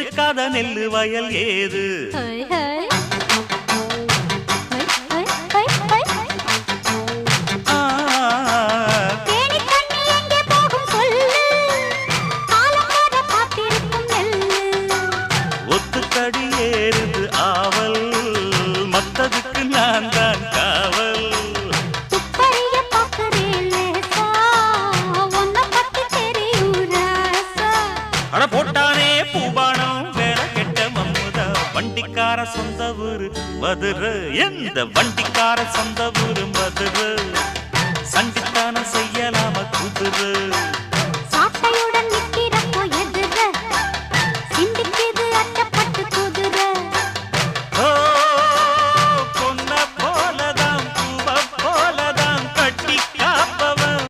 எத்துக்காத நெல்லு வயல் ஏது ஒத்துக்கடி ஏறுது ஆவல் மத்ததுக்கு நான் தான் காவல் அட போட்டானே பூபானம் வேற கெட்ட மம்முதா வண்டிக்கார சொந்த ஊரு மதுரை எந்த வண்டிக்கார சொந்த ஊரு மதுரை சண்டித்தானம் செய்யலாம குதிரை